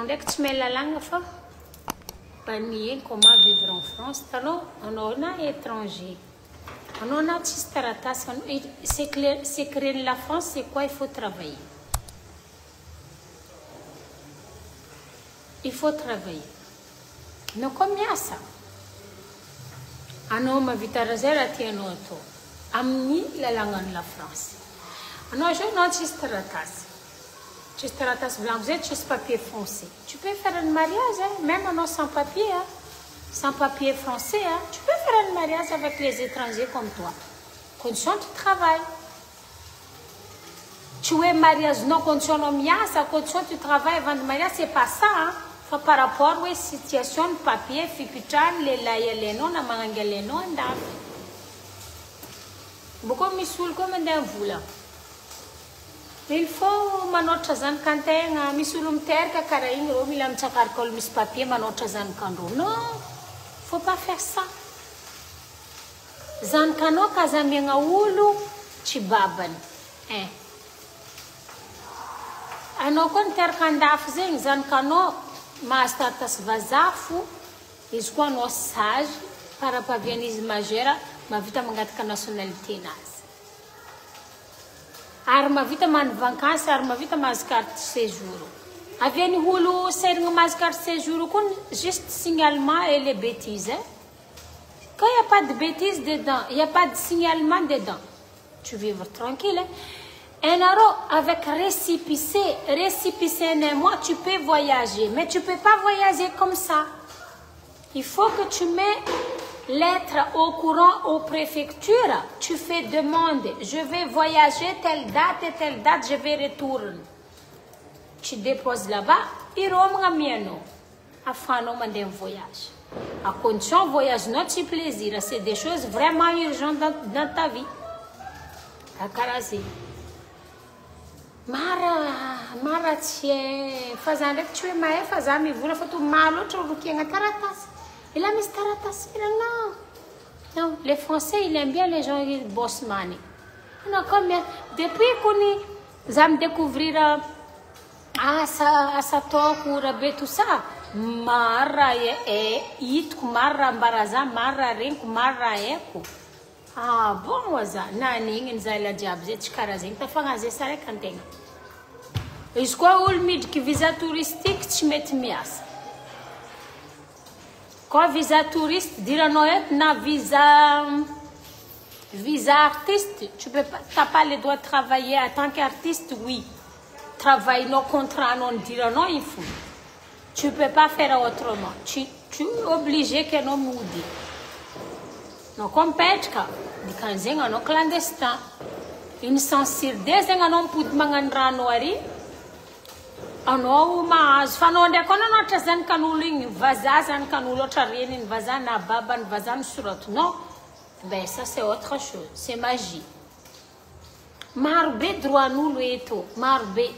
Onde que tu mets la langue fa? Panier, comment vivre en France? Alors, on a étranger. On a Tistaratas. C'est que la France, c'est quoi? Il faut travailler. Il faut travailler. Mais combien ça? Ano ma vitarazera tieno to. Amni la langue de la France. Ano je non Tistaratas. Tistaratas blanc, vous êtes juste papier foncé. Tu peux faire un mariage, hein? Même en sans papier, hein? Sans papier français, hein? Tu peux faire un mariage avec les étrangers comme toi. Condition de travail. Tu es mariage, non condition de mariage, condition de travail avant de mariage, c'est pas ça, hein? Faut par rapport à la situation de papier, fipitan, les laïs, les noms, la mangue, les noms, beaucoup misoul comme un vous là. Il faut manotra zany kantegna misy olo miteraka karaha igny rô mila mitsakarikôlo misy papier manotra zanakan'rô. Non, faut pas faire ça. Zanakanao kazamiagna olo tsy babany. Anao koa niteraka andafy zegny zanakanao mahazo taratasy vazaha fo izy koa anao sage para-pavian'izy majeur mavita mangataka nationalité-nazy. Ary mavita many vacances, ary mavita mahazo carte séjour. Aviany olo serigna mahazo carte séjour koa juste signalement et les bêtises. Hein? Quand il n'y a pas de bêtises dedans, il n'y a pas de signalement dedans, tu vivre tranquille. Hein? Un euro avec récépissé, moi tu peux voyager, mais tu ne peux pas voyager comme ça. Il faut que tu mets lettre au courant aux préfectures, tu fais demande, je vais voyager telle date, je vais retourner. Tu déposes là-bas, et afin de un voyage. À condition, voyage notre plaisir, c'est des choses vraiment urgentes dans ta vie. À Karasi. Mara tchie, faisant le tu es maë, faisant mi voulait faire tout mal, l'autre qui est à Taratas. Il a mis Taratas, non, les Français, ils aiment bien les gens qui bossent mani. Non, combien, depuis qu'on a découvert Asatok ou Rabé, tout ça, Mara et It, Mara Baraza, Mara Rink, Mara Eko. Ah, bon, waza, Nani, in Zala Diabzet, Karazin, Tafangazé, Sarekanting. Est-ce quoi, le mid qui visa touristique, tu mets mias? Quand visa touriste, dire Noël, na visa artiste, tu peux pas, t'as pas le droit de travailler en tant qu'artiste, oui. Travailler nos contrats, non, dire non, il faut. Tu peux pas faire autrement. Tu es obligé que nous moudi. Nous compétons, nous sommes clandestins. Une censure, des gens qui mangan noiri. Ano mas fanonde kono no tazan kanuling vazazan kanulo tarien vazana baban vazan surat non ben ça c'est autre chose, c'est magie. Marbe droit nous le eto marbe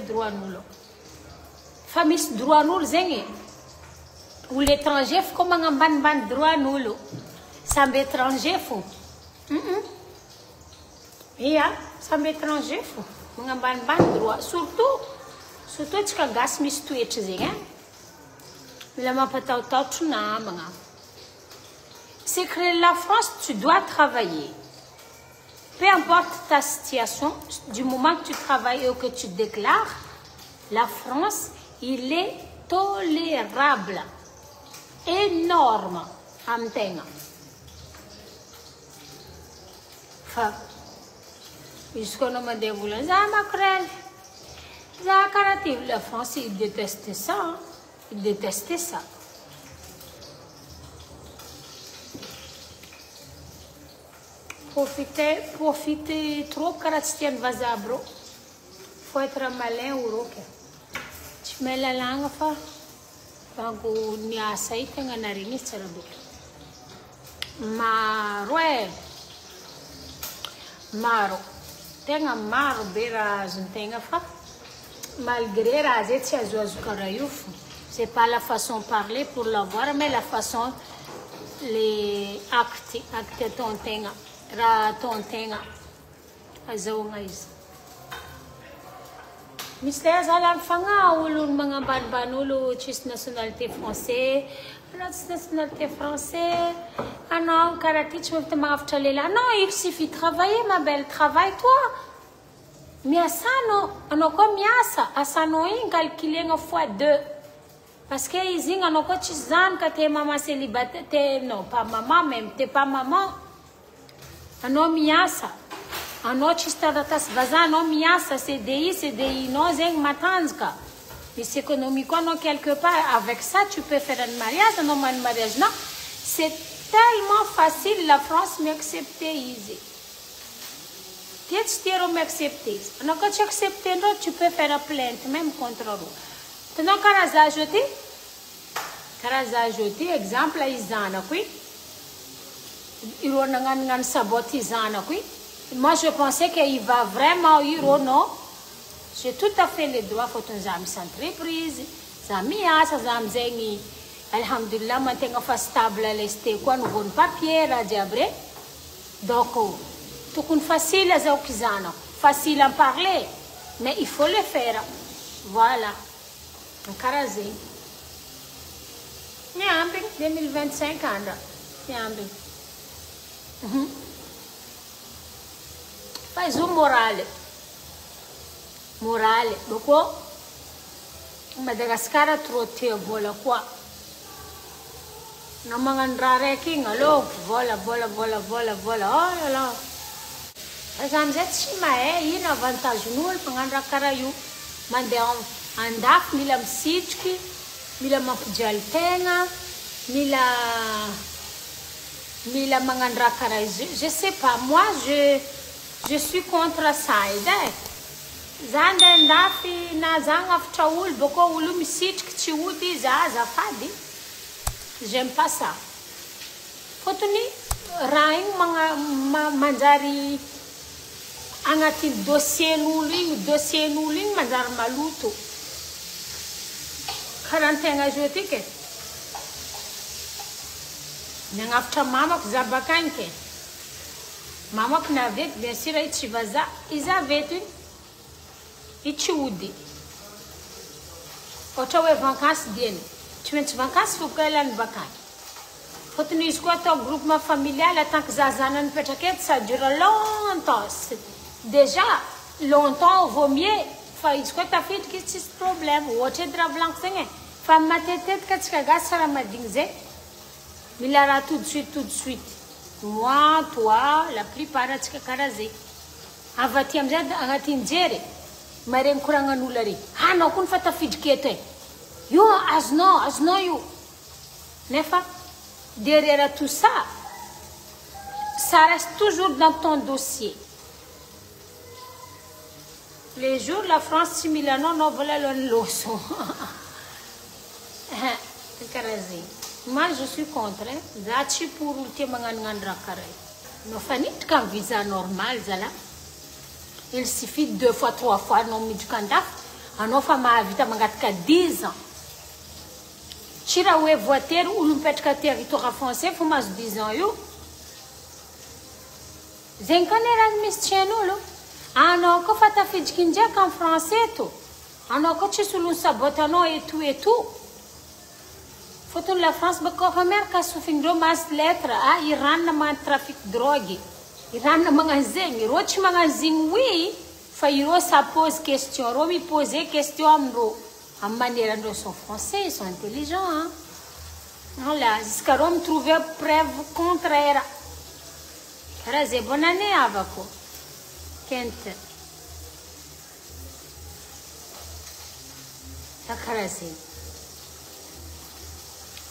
droit nous lo famille droit nous zengi ou l'étranger comment ban droit nous lo ça étranger fou. Iya, sampai étranger fou. Mengambil droit. Surtout tu as gas mistu et cezing. Lama patau tu na manga. C'est que la France, tu dois travailler. Peu importe ta situation, du moment que tu travailles ou que tu déclares, la France, il est tolérable, énorme, amtenga. Jusqu'à nous me dévoiler, ça macrel, ça carative. La France, ils détestent ça, hein? Ils détestent ça. Profiter trop caractère vasabro. Faut être malin ou roque. Tu mets la langue, donc ni à ça, il t'en a rien, c'est le but. Ouais. Maro, tenga maro bera tenga fa malgré razet c'est pas la façon de parler pour l'avoir mais la façon les actes ton tenga raha ataon-tegna azahoagna izy. Misy le zala mifagnahy olo magnambanimbany olo tsisy nationalité français, anao tsisy nationalité français, anao karaha ty tsy mafita magnafatra lehilahy. Non, il suffit de travailler ma belle, travaille toi. Miasa anao koa miasa, asanao igny calculena x2. Parce que izy igny anao koa tsisy zanaka te maman célibataire, non pas maman même, t'es pas maman. Anao miasa. Anao tsisy taratasy vazaha, anao miasa, CDI, non zegny matanjaka. Misy économie koa anao quelque part, avec ça tu peux faire un mariage, anao man mariage. Non, c'est tellement facile la France m'accepter izy. Tiets tiro m'accepter. Anao koa tsy accepter ndro, tu peux faire plainte même contre ro. Tanao karaza ajouter? Karaza ajouter, exemple izy zanako i. Iro nagnano saboty zanako i. Moi, je pensais qu'il va vraiment y non. J'ai tout à fait les droits pour ton amis entreprise, amis asa, amis zengi. Alhamdulillah, maintenant fa stable lesté quoi, nous bon papier là diabré. Donc, tout est facile à zaukizana, facile à parler, mais il faut le faire. Voilà. Un carazé. Niambi 2025 ans. Niambi. Faz morale. Morale. Pourquoi? Madagascar a trop de vola quoi. Non mangandra king allo vola. Oh là là. Azamzet shima ina avantage nul mangandra karayu. Mande andaf mila msitki, mila mapjaltenga, mila mangandra karayu. Je sais pas, moi je suis contre ça. Zanda ndafi na zanga fchaoul boko ulu misichk chiudi za fadi. J'aime pas ça. Fotuni raing manjari angati dossier nuling manjar maluto. Karantenga jotike. Nangafta mama zabakanke. Mama knavet bien sûr itchivaza izavetu ichiudi. Otawe vacances bien. Tu mets vacances faut qu'elle ait vacances. Faut tenir quoi ton groupement familial tant que zazana ne peut pas ça dure longtemps. Déjà longtemps vaut mieux. Faut quoi ta fille qui c'est problème. Ou autre drap blanc c'est femme ma tête que tu cagas ça la madingze. Milara tout de suite. Moi, toi, la plupart de ces carazés. Avatiam zed angatinjere. Marem kuranganulari. Ah non, kun fata fidkete. Yo, asno you. Nefa, derrière tout ça, ça reste toujours dans ton dossier. Les jours, la France, si Milano, non, voilà le loso. Moi, je suis contre. Zachi pour ultime ngandra kare. No fanit quand visa normal, zala. Il suffit 2 fois, 3 fois, non, midukandaf. Ano fama vita mangatka 10 ans. Chira we voiture ou l'umpetka territoire français, faut mas 10 ans yo. Zenkaneran mischenolo. Ano ko fata fidkinja en français to. Ano ko chisulun sabotano et tout. Faut la France ba ko famer ka sufingro mas lettre a Iran na man trafic drogue. Iran na mga zeng, roch mga zing oui. Fairo ça pose question, Romi poser question amro. En manière de son français, ils sont intelligents. Hein? Voilà, jusqu'à Rome trouver preuve contraire. Raze, bonne année avec vous. Kent. Takarasi.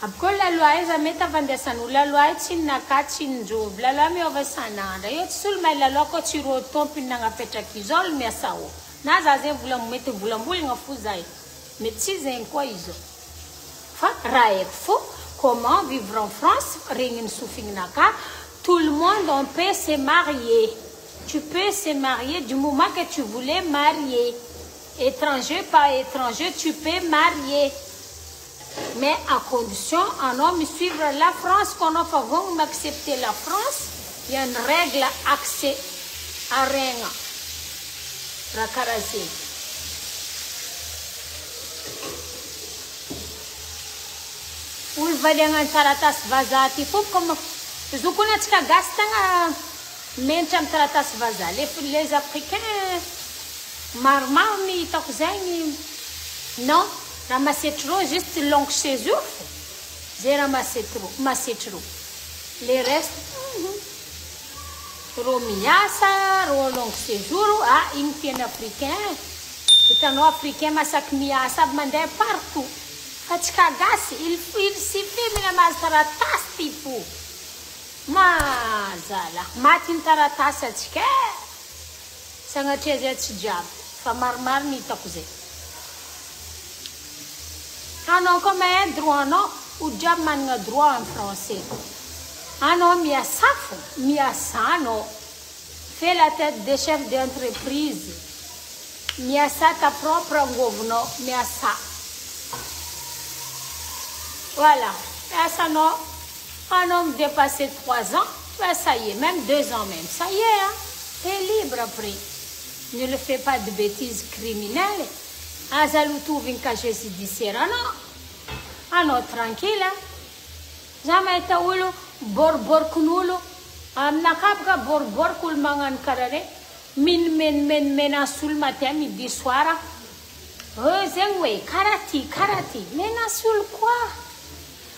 Abko la loi est à mettre avant de s'en la loi est une nakachin job. La loi me ovasana. D'ailleurs, sul mais la loi quand tu retombes puis n'a pas fait kizol mais ça ou. Nazaze voulant mettre voulant bouler en fouzaï. Mais si c'est quoi ils ont. Fa raek fo. Comment vivre en France? Ringen soufingnaka. Tout le monde on peut se marier. Tu peux se marier du moment que tu voulais marier. Étranger par étranger, tu peux marier. Mais à condition, un homme suivre la France, qu'on a favori m'accepter la France, Il y a une règle accès à rien. Rakarasi. Ul valengan taratas vazati fo comme zokona tsika gastanga mentra am taratas vaza. Les Africains maromaro ny hitako zay non, ramassetry rô juste longue césure. Zay ramassetry rô. Les restes rô miasa, rô longue séjour, igny tiany africain. Hitanao africain masaky miasa aby mandeha partout. Fa tsika gasy, il suffit mina mahazo taratasy ty fo. Mazala, maty ny taratasy atsika. Sagnatria zay tsy jiaby, fa maromaro ny hitako zay. Anao comme un droit, anao, o jiaby managna droit en français. Anao miasa fo, miasa anao. Fais la tête des chefs d'entreprise. Miasa ta propre angovinao, miasa. Voilà, miasa anao. Anao me dépasser 3 ans, ben ça y est, même 2 ans même, ça y est, hein. T'es libre après. Ne le fais pas de bêtises criminelles. Azalutu casier judiciaire, anao tranquille. Jamais ta olo borbor kunulu. Nakapka borbor kul mangan karare. Men asul matin midi soir. Zengwe karati. Men asul quoi?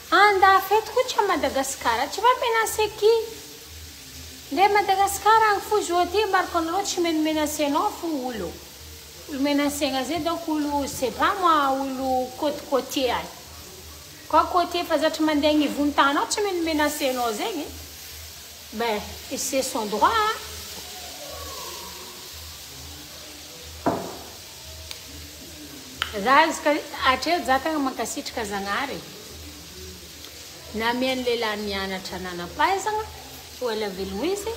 Anda fait kucha Madagascar. Tu vas menacer qui? Le Madagascar ang fujoti marcon roch menacer no fu ulo. Le menacer ngazé donc ulo c'est pas moi ulo côté ai. Quoi côté fazat mandengi vuntano tu menacer no zeng. Ben, c'est son droit. Zazka até zaka makasitrika zanare. Na mien lela mianatra nanapaizagna wala velogno izy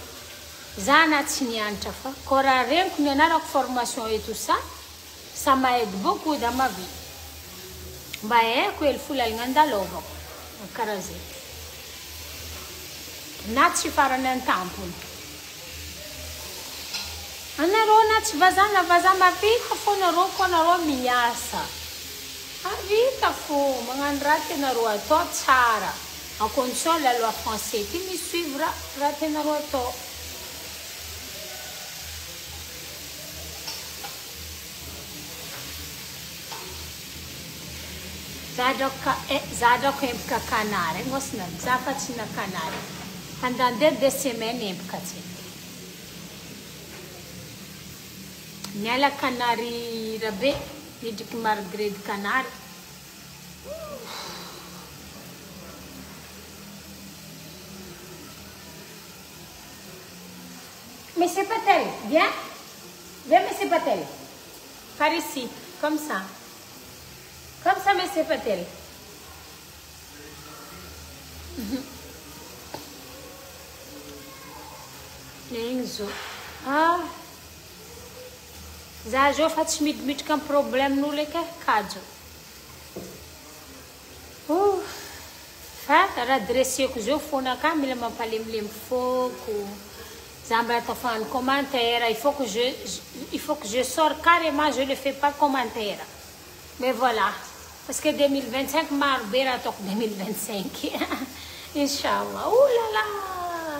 za na tsy nianatra fa ko raha reniko ny anarako formation et tout ça ça m'aide beaucoup dans ma vie mba haiko ely folaligna andalovako karaha zay na tsy farany an-tampony anareo na tsy vazana mavita fo nareo ko nareo miasa avita fo magnano raha tenareo atao tsara en condition la loi française qui me suivra ratenaro to zadok empka canare ngosna zafatsina canare andande 2 semaines empka tsi niala canari rabe nidriky margré de canare. Monsieur Patel, viens. Viens, Monsieur Patel. Par ici, comme ça. Comme ça, Monsieur Patel. Lenzo. Zajo faz mit com problema no leque caso. Fa radresse que eu for na câmera, mas falei foco. Zambra ta fan commentaire, il faut que je sors carrément, je ne fais pas commentaire. Mais voilà, parce que 2025 marbera tok 2025. Inch'Allah. Oh là là.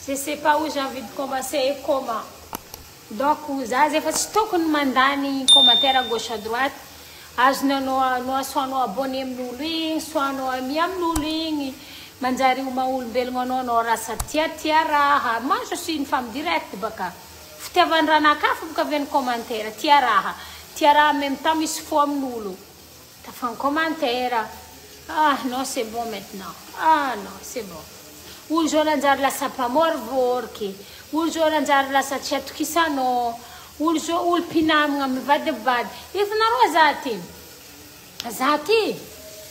Je sais pas où j'ai envie de commencer et comment. Donc, vous avez fait tout que nous mandani commentaire à gauche à droite. Azna no soit no abonné mnuling, soit no amiam mnuling. Manjari uma olombelogno no rasa tia raha. Moi je suis une femme directe baka. Fitiavany ranaka fa baka avy ny commentaire tia raha en même temps misy fo amin'olo. Tafan commentaire. Ah non c'est bon maintenant. Ah non c'est bon. Olo zao nanjary lasa mpamorvorky. Olo zao nanjary lasa tsy atokisanao. Olo zao olo mpinamagna mivadibady. Efa nareo za ty.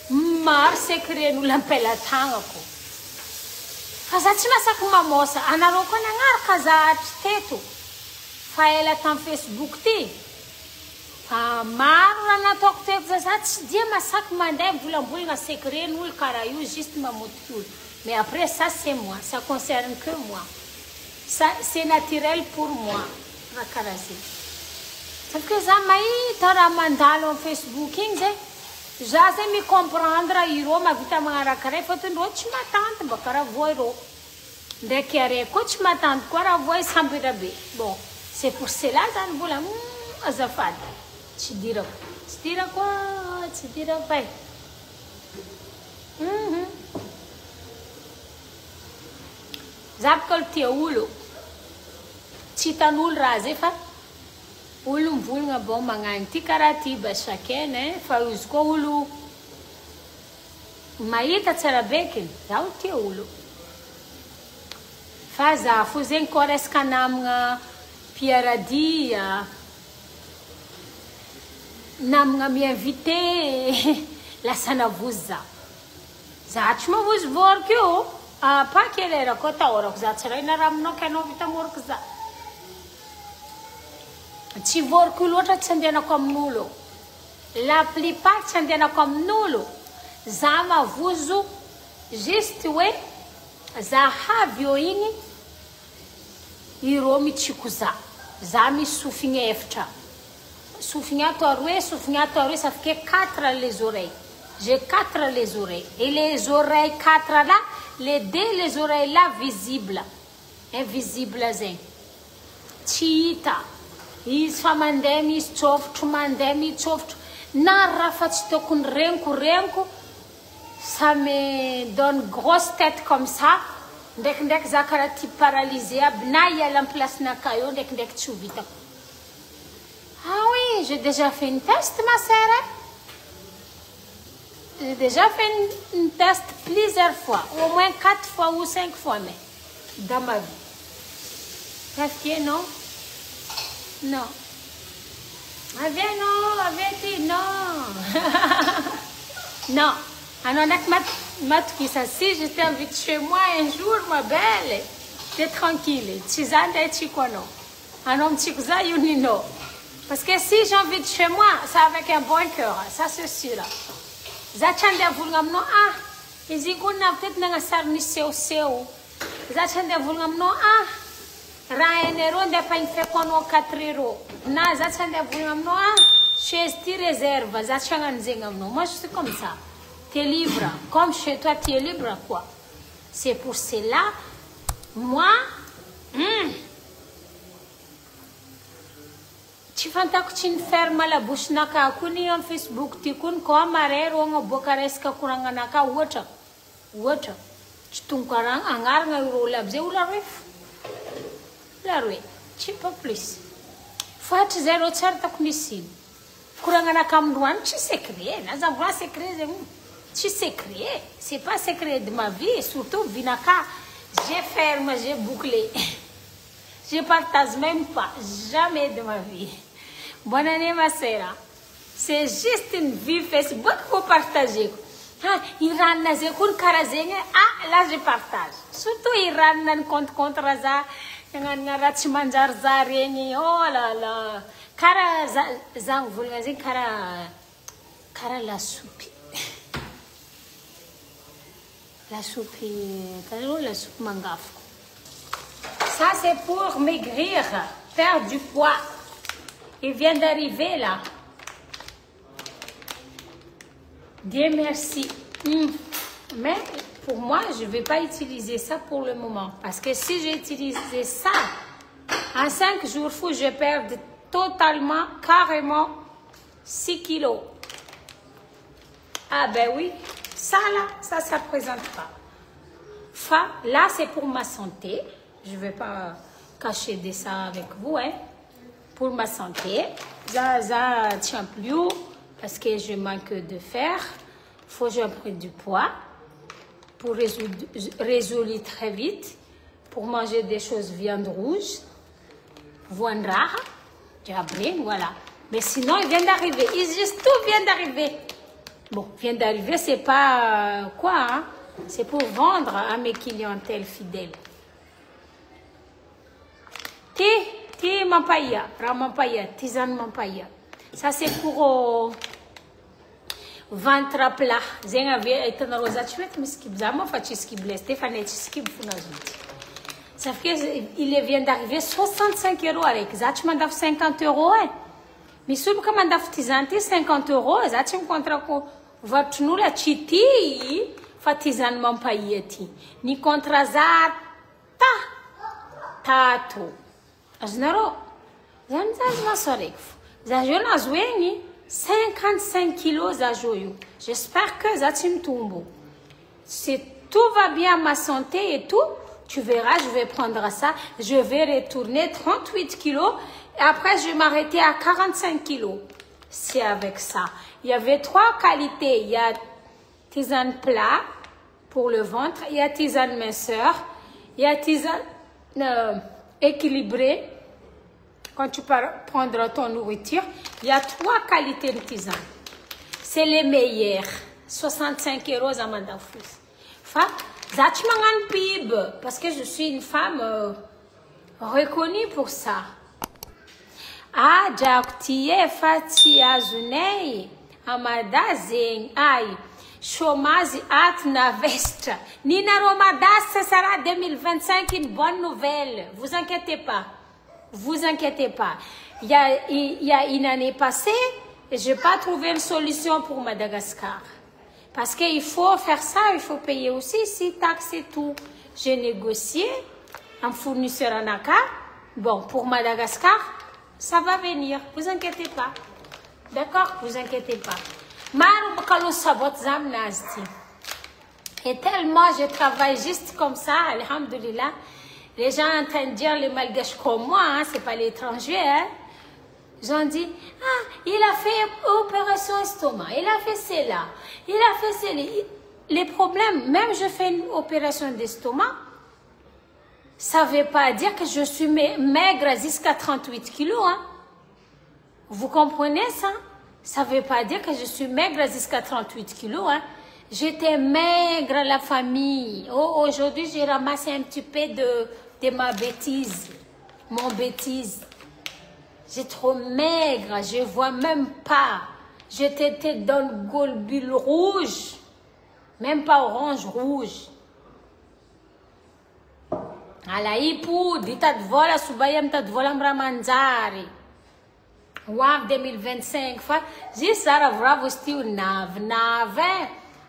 Maro secret n'olo ampelatanako. Fa za tsy masaky mamosa. Anareo koa nagnaraka za teto. Fa ela tam Facebook ty. Fa maro raha nataoko teto za tsy dia masaky mandeha volambolagna secret n'olo karaha io juste mamotiky olo. Mais après, ça, c'est moi. Ça concerne que moi. Ça, c'est naturel pour moi. Rakarasi. Sauf que ça m'a dit, tu as mandalo en Facebook, j'ai me comprendre, iro, ma vita mangarakare, faut te dire, tu m'attends, bakara voiro. Dès qu'il y a quoi, tu m'attends, quoi, la voix s'embirabe. Bon, c'est pour cela, ça ne voulait pas, azafad. Tu diras quoi, tu diras pas. Zapkal tia ulo. Chitanul razefa. Ulu mvulnga bom manganti karati ba shakene fa usko ulu. Maita tsarabekin, yau tia ulo. Faza fuzen kores kanamnga piaradia. Namnga mi invité la sanavuza. Zachma vos vorkyo. Pa quelle era kota ora kuzatsara ina ramno keno vita morkza. Ci vorkulo tra tsandena kom nulo. La plupart tsandena kom nulo. Zama vuzu juste we za havyo iny iro michikuza. Zami soufigna eftra. Soufigna toarwe, ça fait 4 les oreilles. J'ai 4 les oreilles. Et les oreilles 4 là, les 2 les oreilles là visibles. Invisibles. Chita. Is famandem, is tsoftu mandem, is tsoftu. Narafa tstokun renku. Ça me donne grosse tête comme ça. Ndek zakara ti paralysé. Na yala en place na kayo, ndek tchouvita. Ah oui, j'ai déjà fait une test, ma sœur. J'ai déjà fait une test plusieurs fois, au moins 4 fois ou 5 fois mais, dans ma vie. Est-ce que non? Non. Viens non, viens non. Non. Alors, si j'étais invitée chez moi un jour, ma belle, t'es tranquille. Tu es chikono. Alors, chikuza yunino. Parce que si j'invite chez moi, c'est avec un bon cœur, ça c'est sûr. Zachanda vulngamno iziguna peut-être nga sarni seu. Zachanda vulngamno raenero de pa infe kono 4 euros. Na zachanda vulngamno chez ti réserve, zachanga nzengamno. Moi je suis comme ça. Tu es libre, comme chez toi tu es libre quoi. C'est pour cela moi tu fanta que tu fermes la bouche naka kuni on Facebook ti kun ko marero ngo bokareska kuranga naka water tu tunkarang angar nga uro labze ula ref la rue tu pas plus fat zero certa kunisin kuranga naka mduan tu secret na zambra secret tu secret c'est pas secret de ma vie surtout vinaka j'ai ferme j'ai bouclé. Je partage même pas, jamais de ma vie. Bonne année, ma sœur. C'est juste une vie Facebook pour partager. Iran n'a pas karazenge. Là je partage. Surtout Iran n'a contre ça. N'a rati manjar zareni. Oh là là. Kara zang vulgaze kara la soupe. La soupe, la soupe mangaf. Ça, c'est pour maigrir, perdre du poids. Il vient d'arriver là. Dieu merci. Mais pour moi, je ne vais pas utiliser ça pour le moment. Parce que si j'utilisais ça, en 5 jours, je perds totalement, carrément 6 kilos. Ah ben oui, ça là, ça ne se présente pas. Enfin, là, c'est pour ma santé. Je ne vais pas cacher de ça avec vous, hein. Pour ma santé, ça tient plus parce que je manque de fer. Il faut que je prenne du poids pour résoudre très vite, pour manger des choses viande rouge, viande rare, voilà. Mais sinon, il vient d'arriver. Tout vient d'arriver. Bon, vient d'arriver, c'est pas quoi, hein? C'est pour vendre à mes clientèles fidèles. Ti mampaya, ramampaya, tisane mampaya. Ça c'est pour ventre plat. Zay hitanareo za tsy mety miskib za moa fa tsy skib lay Stéphanie tsy skib fonazy. Ça fait qu'il vient d'arriver 65 € avec ça tu m'as 50 € hein. Mais si tu m'as fait 50 € ça tu me contrat ko votre nous la chiti fatizan mon payeti ni contra za tato aznaro zanza sorek za jona zweni 55 kg za joyo. J'espère que ça tu me tombe. Si tout va bien ma santé et tout, tu verras, je vais prendre ça, je vais retourner 38 kilos et après je vais m'arrêter à 45 kilos. C'est avec ça. Il y avait 3 qualités. Il y a tisane plat pour le ventre, il y a tisane minceur, il y a tisane équilibrée quand tu peux prendre ton nourriture. Il y a 3 qualités de tisane. C'est les meilleurs. 65 € à Amanda Fous. Parce que je suis une femme reconnue pour ça. Ah, Jaktiye Fatia Zunei, Amada Zeng, aïe, chômage at na veste. Nina Romadas, ce sera 2025 une bonne nouvelle. Vous inquiétez pas. Vous inquiétez pas. Il y a une année passée, je n'ai pas trouvé une solution pour Madagascar. Parce qu'il faut faire ça, il faut payer aussi, si taxes et tout. J'ai négocié un fournisseur en ACA. Bon, pour Madagascar, ça va venir. Vous inquiétez pas. D'accord? Vous inquiétez pas. Et tellement je travaille juste comme ça, alhamdoulilah. Les gens sont en train de dire les malgaches comme moi, hein, c'est pas l'étranger, hein. J'en dis, ah, il a fait opération estomac, il a fait cela, il a fait cela. Les problèmes, même je fais une opération d'estomac, ça ne veut pas dire que je suis maigre jusqu'à 38 kilos. Hein. Vous comprenez ça? Ça ne veut pas dire que je suis maigre jusqu'à 38 kilos. Hein. J'étais maigre la famille. Oh, aujourd'hui, j'ai ramassé un petit peu de ma bêtise, mon bêtise. J'ai trop maigre, je ne vois même pas. J'étais dans le globule rouge, même pas orange, rouge. Alaïpou, dit à voilà, Soubayam, t'as voilà, Mramanzari. Ouah, 2025, j'ai ça, bravo, c'était nave.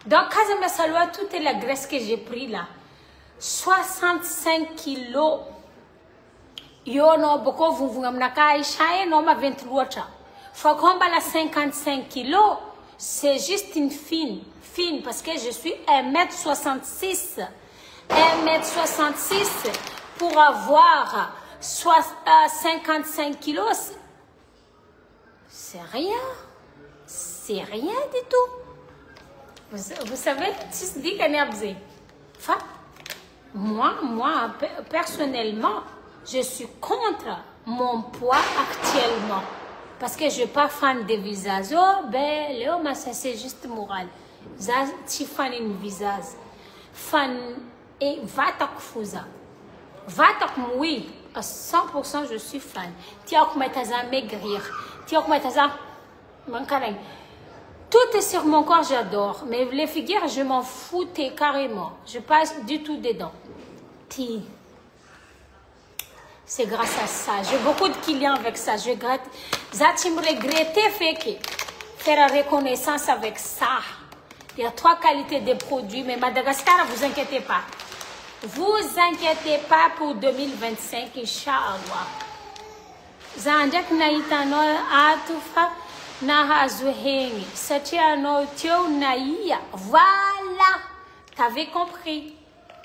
Donc, quand je me salue, toute la graisse que j'ai pris là, 65 kilos. Yo no boko vungamnaka ishaye no ma 23. Faut qu'on la 55 kilos, c'est juste une fine parce que je suis 1m66. 1m66 pour avoir 55 kilos, c'est rien. C'est rien du tout. Vous savez, si je dis que moi, personnellement, je suis contre mon poids actuellement. Parce que je ne suis pas fan de visage. Oh, ben, Léo, ça c'est juste moral. Je suis fan de visage. Fan et va-t'ac-fouza. Va-t'ac-moui. À 100%, je suis fan. Tiac-metaza maigrir. Tiac-metaza mankareng. Tout est sur mon corps, j'adore. Mais les figures, je m'en foutais carrément. Je passe du tout dedans. C'est grâce à ça. J'ai beaucoup de clients avec ça. Je regrette. Ça, me regretter fait que faire la reconnaissance avec ça. Il y a 3 qualités de produits. Mais Madagascar, vous inquiétez pas. Vous inquiétez pas pour 2025, Inch'Allah. Zanjak naitano atufa nahazuhengi. Satiano tio naïa. Voilà. T'avais compris.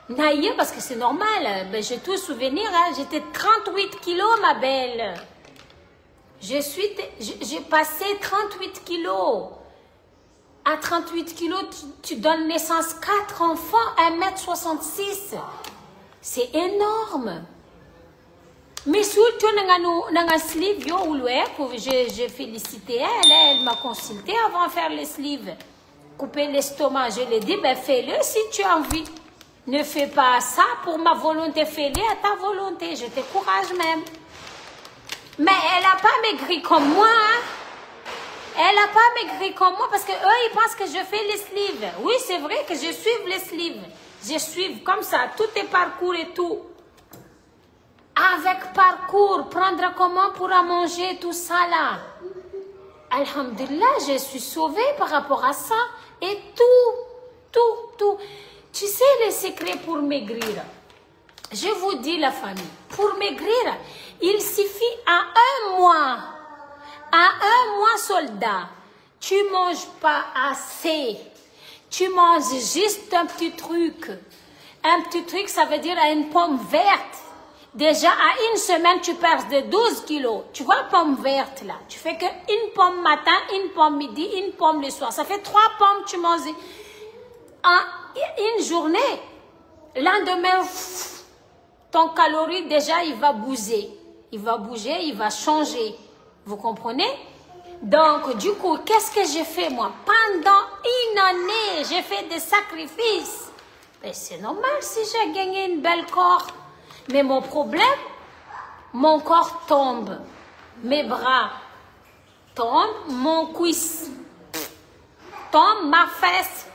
Naïe, parce que c'est normal. Ben, j'ai tout souvenir. Hein. J'étais 38 kilos, ma belle. J'ai passé 38 kilos. À 38 kilos, tu donnes naissance 4 enfants, 1m66. C'est énorme. Mais surtout, j'ai félicité elle m'a consulté avant de faire les sleeves. Couper l'estomac, je lui ai dit, ben fais-le si tu as envie. Ne fais pas ça pour ma volonté, fais-le à ta volonté. Je te courage même. Mais elle n'a pas maigri comme moi. Hein? Elle n'a pas maigri comme moi parce que eux, ils pensent que je fais les sleeves. Oui, c'est vrai que je suis les sleeves. Je suis comme ça, tout est parcours et tout. Avec parcours, prendre comment pour à manger, tout ça là. Alhamdulillah, je suis sauvée par rapport à ça. Et tout. Tu sais les secrets pour maigrir. Je vous dis la famille, pour maigrir, il suffit à un mois soldat, tu manges pas assez, tu manges juste un petit truc. Un petit truc, ça veut dire à une pomme verte. Déjà, à une semaine, tu perds de 12 kilos. Tu vois, pomme verte là. Tu fais que une pomme matin, une pomme midi, une pomme le soir. Ça fait 3 pommes, tu manges en une journée. Lendemain, ton calorie, déjà, il va bouger. Il va bouger, il va changer. Vous comprenez? Donc, du coup, qu'est-ce que j'ai fait, moi? Pendant une année, j'ai fait des sacrifices. Mais c'est normal si j'ai gagné une belle corps. Mais mon problème, mon corps tombe. Mes bras tombent, mon cuisse tombe, ma fesse.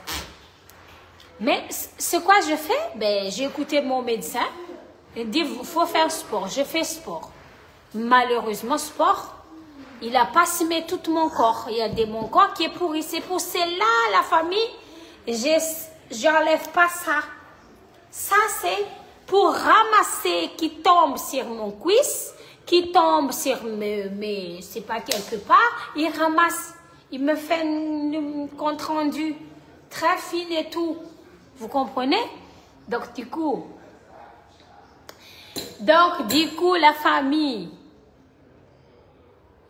Mais c'est quoi je fais? Ben, j'ai écouté mon médecin. Il dit, il faut faire sport. Je fais sport. Malheureusement, sport, il n'a pas simé tout mon corps. Il y a mon corps qui est pourri. C'est pour cela, la famille, j'enlève pas ça. Ça, c'est pour ramasser qui tombe sur mon cuisse, qui tombe sur mes c'est pas quelque part, il ramasse. Il me fait un compte rendu très fin et tout. Vous comprenez? Donc, du coup, la famille,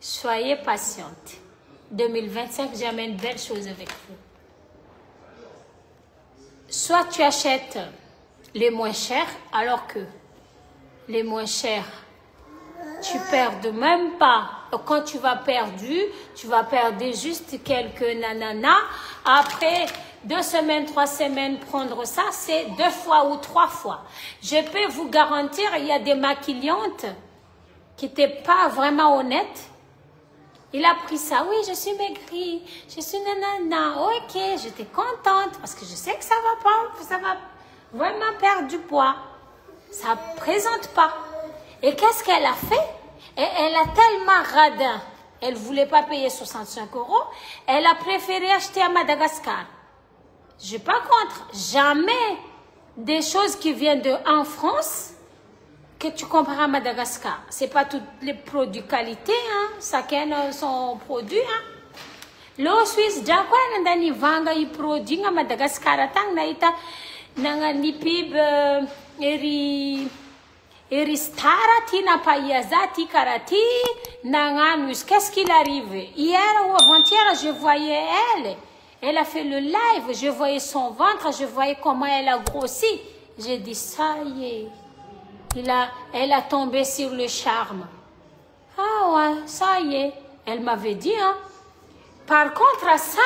soyez patiente. 2025, j'amène une belle chose avec vous. Soit tu achètes les moins chers, alors que les moins chers, tu perds de même pas. Quand tu vas perdre juste quelques nananas. Après 2 semaines, 3 semaines, prendre ça, c'est 2 fois ou 3 fois. Je peux vous garantir, il y a des maquillantes qui n'étaient pas vraiment honnêtes. Il a pris ça, oui, je suis maigrie, je suis nanana, ok, j'étais contente parce que je sais que ça va vraiment perdre du poids. Ça ne présente pas. Et qu'est-ce qu'elle a fait? Et elle a tellement radin. Elle ne voulait pas payer 65 €. Elle a préféré acheter à Madagascar. Je ne suis pas contre. Jamais des choses qui viennent en France que tu compares à Madagascar. Ce n'est pas tous les produits qualité. Hein? Chacun son produit. Hein? Le Suisse, Jakwa, Nandani Vanga, il produit à Madagascar. Nangani pib eri stara tina païazati karati nanganus. Qu'est-ce qu'il arrive? Hier ou avant-hier, je voyais elle a fait le live, je voyais son ventre, je voyais comment elle a grossi. J'ai dit ça y est, elle a tombé sur le charme. Ah ouais, ça y est, elle m'avait dit hein. Par contre à ça,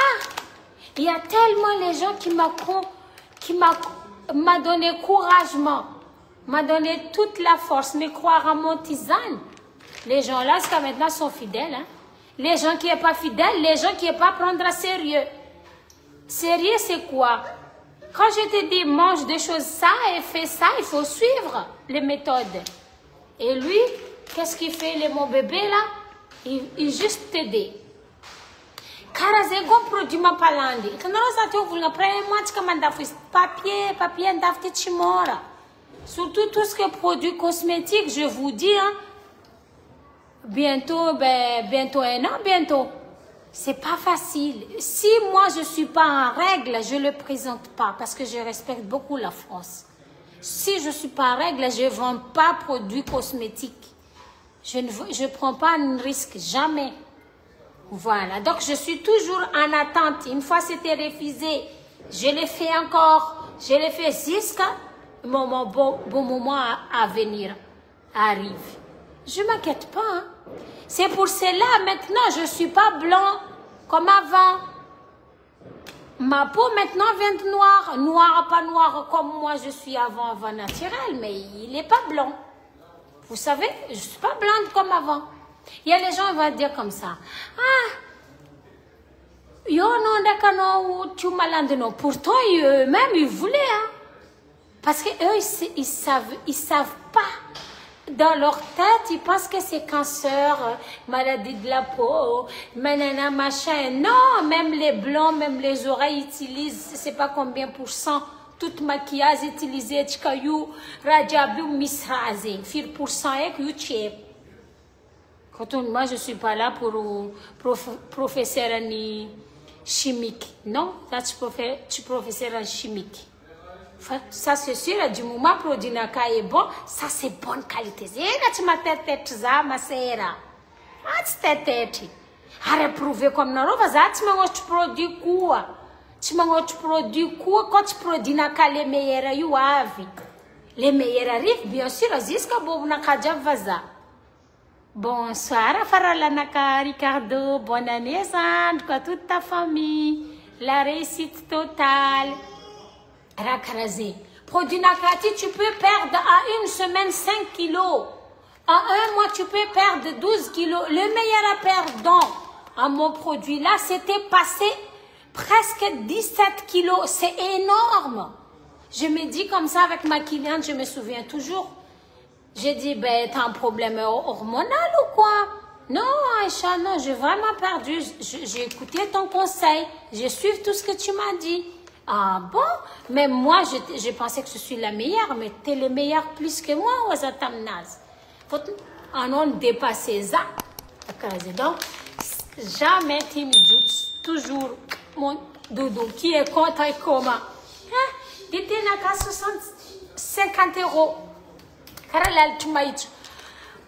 il y a tellement les gens qui m'a donné couragement, m'a donné toute la force, me croire à mon tisane. Les gens là, jusqu'à maintenant, sont fidèles. Hein? Les gens qui sont pas fidèles, les gens qui ne sont pas prendre à sérieux. Sérieux, c'est quoi? Quand je te dis mange des choses ça et fais ça, il faut suivre les méthodes. Et lui, qu'est-ce qu'il fait, mon bébé là? Il juste t'aider. Karaze go produit ma palandi. Quand on s'attend vous après moi tu commandes papier d'afti chimora. Surtout tout ce qui est produit cosmétique, je vous dis hein. Bientôt un an bientôt. C'est pas facile. Si moi je suis pas en règle, je le présente pas parce que je respecte beaucoup la France. Si je suis pas en règle, je vends pas produits cosmétiques. Je prends pas un risque jamais. Voilà, donc je suis toujours en attente. Une fois c'était refusé, je l'ai fait encore. Je l'ai fait jusqu'à mon bon moment à venir arrive. Je ne m'inquiète pas. Hein. C'est pour cela maintenant je ne suis pas blanc comme avant. Ma peau maintenant vient noire. Noire, pas noire comme moi je suis avant naturel, mais il n'est pas blanc. Vous savez, je ne suis pas blonde comme avant. Il y a les gens qui vont dire comme ça. Ah, Yo non d'accord tu malade non. Pourtant eux-mêmes ils voulaient hein. Parce que eux ils savent pas. Dans leur tête, ils pensent que c'est cancer, maladie de la peau, manana, machin. Non, même les blancs, même les oreilles utilisent, je sais pas combien % tout maquillage utilisé, tchkayou, rajabu, misraze, 4% et que quand moi je suis pas là pour professeur en chimique, non, là tu professeur en chimique. Ça c'est sûr, du moment que le produit est bon, ça c'est bonne qualité. Et là tu m'as tête ça, ma sœur. Ah tu tête. À reprouver comme non, vas à tu m'as produit quoi? Tu m'as produit quoi quand tu produis na les meilleurs you have. Les meilleurs arrivent bien sûr, jusqu'à bon na kaja vaza. Bonsoir, Farala Naka, Ricardo, bonne année, Sandre, à toute ta famille, la réussite totale. Rakrazé. Produit Nakati, tu peux perdre à une semaine 5 kilos. En un mois, tu peux perdre 12 kilos. Le meilleur perdant à mon produit là, c'était passé presque 17 kilos. C'est énorme. Je me dis comme ça avec ma cliente, je me souviens toujours. J'ai dit, ben, t'as un problème hormonal ou quoi? Non, Aïcha, non, j'ai vraiment perdu. J'ai écouté ton conseil. J'ai suivi tout ce que tu m'as dit. Ah bon? Mais moi, je pensais que je suis la meilleure, mais t'es le meilleur plus que moi, Wazatamnaz. On a dépassé ça. Donc, jamais timide, toujours mon doudou qui est contre et comment. Dites n'a qu'à 50 €. Karalal tumaït.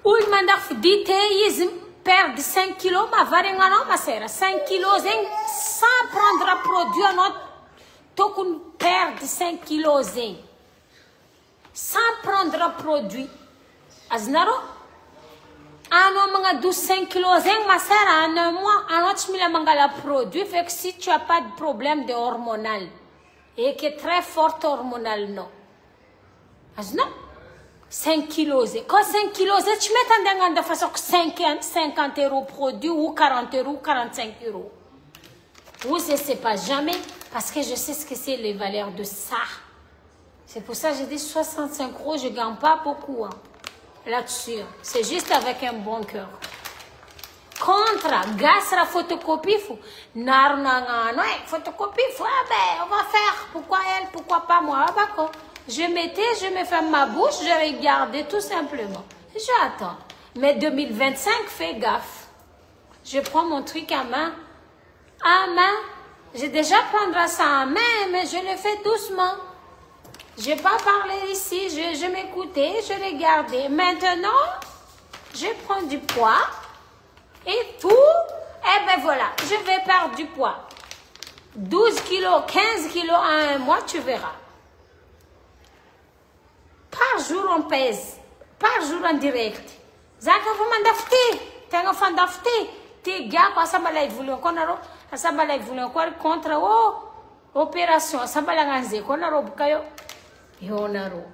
Ou il m'a dit, ils perdent 5 kilos, ma varingano, ma sœur. 5 kilos, sans prendre un produit, un autre. Tokun perdre 5 kilos sans prendre un produit. Aznaro? Un homme a 5 kilos ma sœur, en un mois, un autre mille mangala produit. Fait que si tu n'as pas de problème de hormonal et qui est très forte hormonal, non. Azno? 5 kilos. Quand 5 kilos, tu mets de façon que 50 € produit ou 40 € ou 45 €. Ou je ne sais pas jamais. Parce que je sais ce que c'est les valeurs de ça. C'est pour ça que j'ai dit 65 €, je ne gagne pas beaucoup hein, là-dessus. C'est juste avec un bon cœur. Contre, gaz la photocopie, photocopie, on va faire. Pourquoi elle, pourquoi pas moi? Je mettais, je me ferme ma bouche, je regardais tout simplement. J'attends. Mais 2025, fais gaffe. Je prends mon truc à main. À main. J'ai déjà prendre ça en main, mais je le fais doucement. Je n'ai pas parlé ici, je m'écoutais, je regardais. Maintenant, je prends du poids et tout. Et ben voilà, je vais perdre du poids. 12 kilos, 15 kilos en un mois, tu verras. Par jour, on pèse. Par jour, en direct. Zaka, vous m'endafté. Tengo fandafté. T'es gars, quoi, ça m'a l'air voulu encore. Asabala voulait encore contre opération asabala nganze kona robukayo yonaro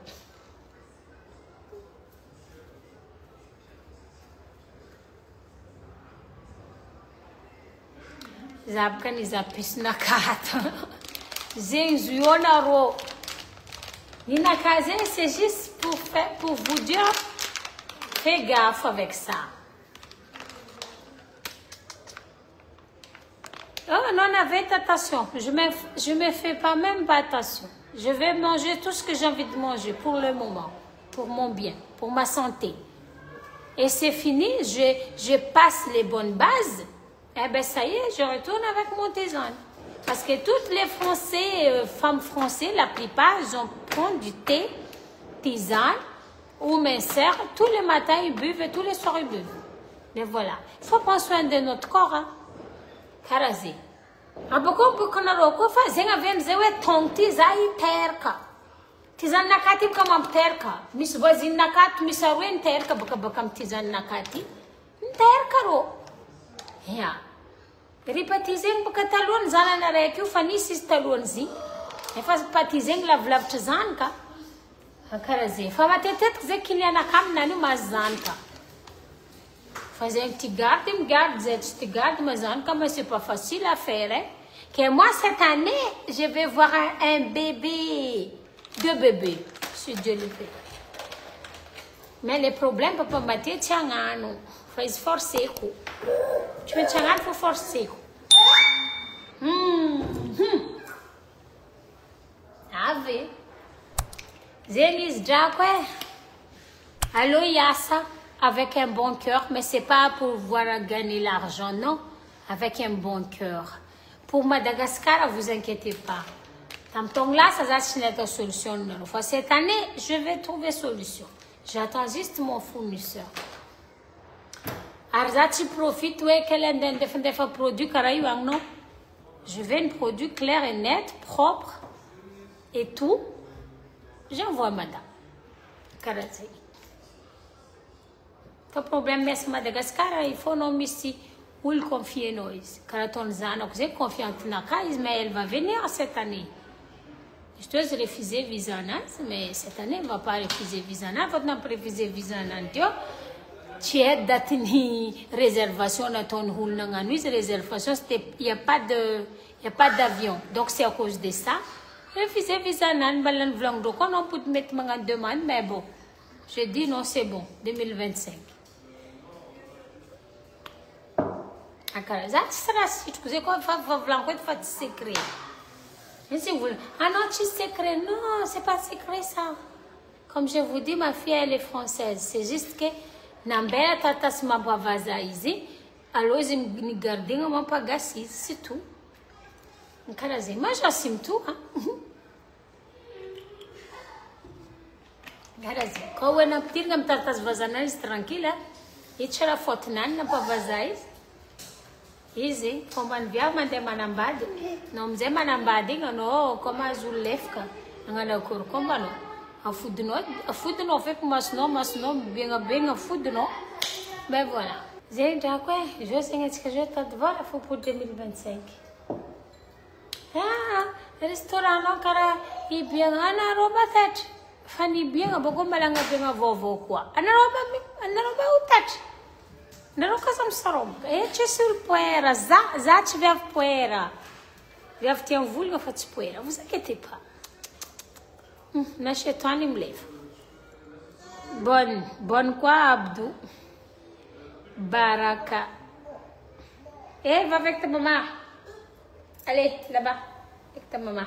zabkani zapis nakata zenzu yonaro nina kaze c'est juste pour vous dire fais gaffe avec ça. Oh non, faites attention. Je me fais pas même pas attention. Je vais manger tout ce que j'ai envie de manger pour le moment, pour mon bien, pour ma santé. Et c'est fini, je passe les bonnes bases. Eh bien, ça y est, je retourne avec mon tisane. Parce que toutes les Français, femmes françaises, la plupart, ils prennent du thé, tisane, ou mes sœurs, tous les matins, ils buvent et tous les soirs, ils buvent. Mais voilà. Il faut prendre soin de notre corps, hein. Karazi. Aboko bukonaro ko fa zenga venzewe tonti zai terka. Tizan nakati kama terka. Mis bazin nakat misarwen terka bakam tizan nakati. Terka ro. Ya. Ripatizeng bakatalon zala na reki fani sistalon zi. E fa patizeng la vlav tizan ka. Karazi. Fa matetet ze kilia nakam nanu mazan ka. Faisais un petit garde, il me garde, je te garde, mais c'est pas facile à faire. Hein? Que moi, cette année, je vais voir un bébé, 2 bébés, si Dieu le fait. Mais le problème, papa, Mathieu, tiens, non, faut se forcer. Tu me tiens, il faut forcer. Ave. Zélis, Jacques, allô, Yassa. Avec un bon cœur, mais c'est pas pour pouvoir gagner l'argent, non. Avec un bon cœur. Pour Madagascar, vous inquiétez pas. Tant là, ça va être une solution. Cette année, je vais trouver solution. J'attends juste mon fournisseur. Arzati profite, ouais, quel est un produit caraïbang, non? Je veux un produit clair et net, propre et tout. J'envoie madame. Karazi. Le problème, mais c'est Madagascar, il faut non ici où il confie nous. Karaton Zano, j'ai confiance dans Kaïs, mais elle va venir cette année. Je dois refuser visa, mais cette année, elle ne va pas refuser visa. Elle va pas refuser visa. Tu es datini réservation dans ton houle dans nuit, réservation, il n'y a pas d'avion. Donc c'est à cause de ça. Refuser visa, nan balan vlong donc on peut mettre en demande, mais bon. Je dis non, c'est bon, 2025. Ça sera si tu sais quoi, faire secret. Ah non, tu secret, non, c'est pas secret ça. Comme je vous dis, ma fille elle est française. C'est juste que Nambela tatas ma bavaza ici, alors je me garde ma pagassi, c'est tout. Moi j'assume tout. Quand on a petit comme tatas vazana, c'est tranquille. Et tu as la faute nan, n'a pas vazais. Easy, como via mande manambade, não me manambade, não, como azul lefka, não é cor como não. A food não fait mas não, bem a food não. Ben voilà. J'ai déjà quoi, je sais que je te devoir pour 2025. Ah, restaurant não cara e bem ana roba tat. Fani bem a bogo malanga bem a vovó quoi. Ana roba o tat. Não casam sarom. É sur poeira, já tiver poeira. Já tem vulga faz poeira. Vous inquiétez pas. N'achète pas me lève. Bonne quoi Abdou. Baraka. Va avec ta maman. Allez, là-bas. Avec ta maman.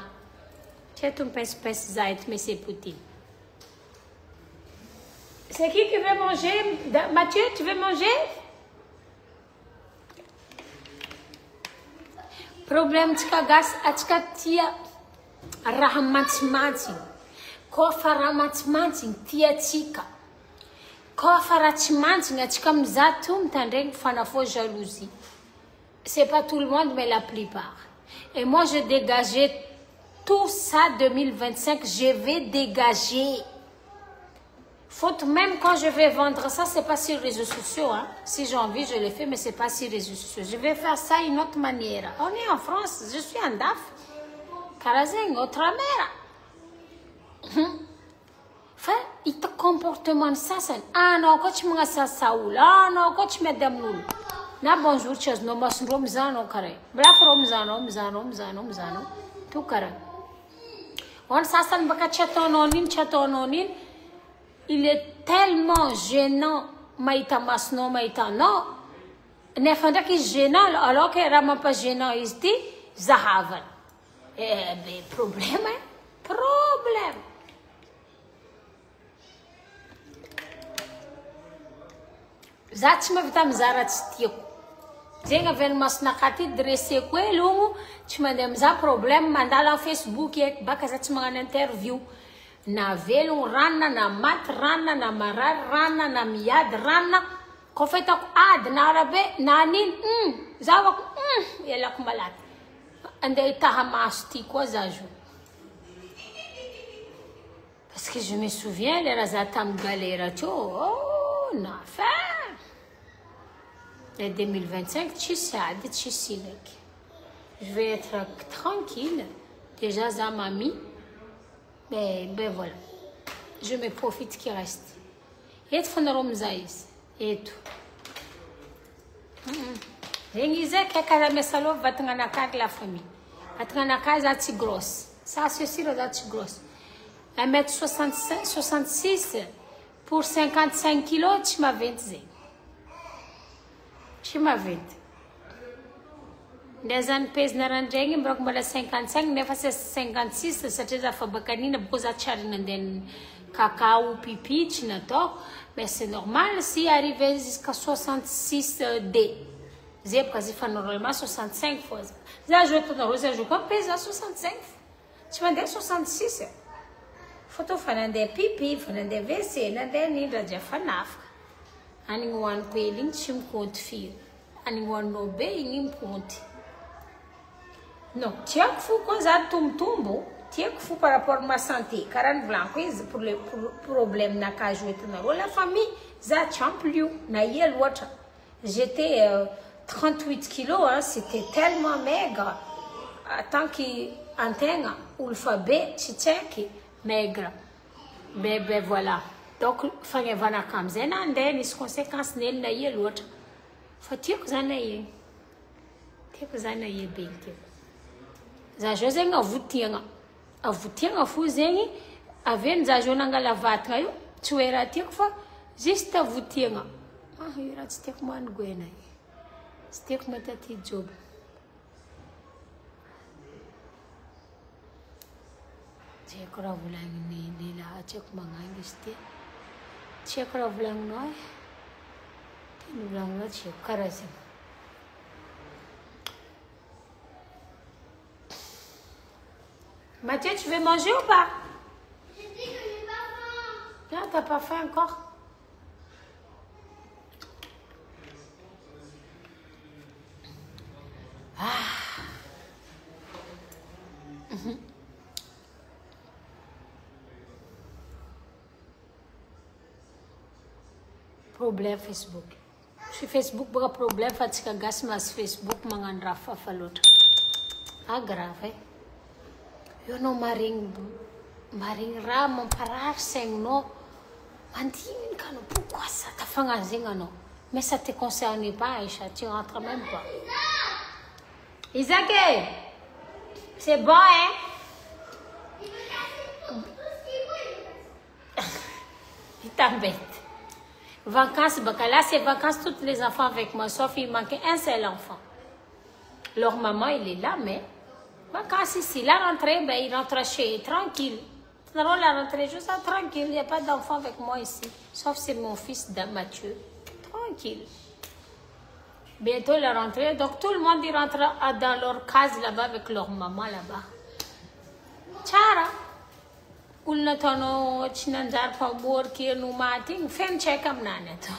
Tu ton pèse zait, mais c'est Poutine. C'est qui veut manger? Mathieu, tu veux manger? Problème tika gas atika tia raha mantsimantsiny kofa raha mantsimantsiny tia tsika kofa raha tsy mantsiny atsika mizato mitandregny fanafo jalousie. C'est pas tout le monde mais la plupart. Et moi je dégageais tout ça 2025, je vais dégager. Faute même quand je vais vendre ça, c'est pas sur les réseaux sociaux. Hein. Si j'ai envie, je le fais, mais c'est pas sur les réseaux sociaux. Je vais faire ça d'une autre manière. On est en France, je suis en DAF. Karazeng, autre mère. Enfin, il te comportement ça, c'est ah non, quand tu m'as ça, Saoul. Ah non, quand tu m'as d'amour. Na bonjour, chose, no mas romzano kare. Bref, romzano. Tout kare. On s'assan baka chatononin. Il est tellement gênant, maïta masno, maïta non. Nefanda qui est gênant, alors que Rama pas gênant ici, zahavan. Mais problème, hein? Problème. Zatima vitam zaratstio. Zenga ven mas nakati dressé quoi lumu, tu m'as dit ça problème, mandala Facebook et baka zatima en interview. Na velo rana, na mat rana, na marar rana, na miad rana. Kofeta ko ad na arabe nanin zawa ko yala ko malat. Ande itahamasti ko zaju. Parce que je me souviens les razatam galera cho na fa. Et 2025 tu sais tu silek. Je vais être tranquille. Déjà ça m'a mis. Ben voilà, je me profite qui reste. Et tu fais et tout. Rengize que cada mesalo va tenir na casa la famille. Va tenir na casa assez grosse. Ça c'est sûr assez grosse. 1m66 pour 55 kilos, tu m'as 20. Tu m'as 20. Des années pèse na randrengi mbrock mala 55 nefa 56 satria za fa bakanina because atcharina den cacao pipi to mais c'est normal si arriver jusqu'à 66 D. Zé quasi fa normalement 65 fois. Za jouer tout dans je comme pèse à 65. Tu m'as dit 66. Photo fanande pipi fanande WC nande ni raja fanaf. Ani wan peling chim compte fil. Ani wan no be ngim compte. Non, tiens que fou quand ça tombe, tiens que fou par rapport à ma santé. 40 blancs, pour le problème n'a qu'à jouer tout dans la famille, ça champion, n'a y l'autre. J'étais 38 kilos, hein, c'était tellement maigre. Tant qu'antenne ou l'alphabet, c'est maigre. Ben voilà. Donc, faut que vana comme ça, n'andé les conséquences n'a y l'autre. Faut tiens que ça n'a y, tiens que ça n'a y bien. Za jozenga avutianga fu zengi aven za jonanga lavatra yo tuera tiako fa juste avutianga ira tsy tiako man goena tsy tiako matati job tiako raha volagny lehilahy tiako magnangy izy ty tiako raha volagninao teny volagninao tiako karaha zegny. Mathieu, tu veux manger ou pas? Je dis que j'ai pas faim. Non, t'as pas faim encore? Ah. Problème Facebook. Sur Facebook, il y a un problème. Parce que Facebook, il y a un problème. Ah, grave, hein? Eu não maring ra mamparar saigninao mandiny ka no pourquoi ça t'a fagnazegna anao mais ça te concerne pas Aïcha, tu rentres même pas. Isaac, c'est bon hein? Il t'embête. Vacances, là c'est vacances, tous les enfants avec moi sauf il manquait un seul enfant. Leur maman il est là mais vacances ici, la rentrée, ben, il rentre chez tranquille. La rentrée, je suis tranquille, il n'y a pas d'enfant avec moi ici. Sauf c'est mon fils Mathieu. Tranquille. Bientôt la rentrée, donc tout le monde il rentre dans leur case là-bas avec leur maman là-bas. Chara. Ulna tono chinanjar pabor ki no mating fen checkam naneto.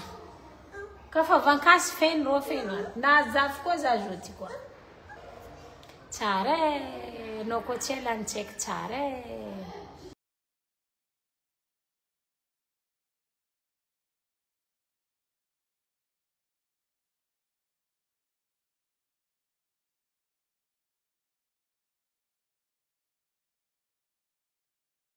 Kafa vacances fen ro fen na zaf ko za joti quoi. Chare, no ko chelan check chare.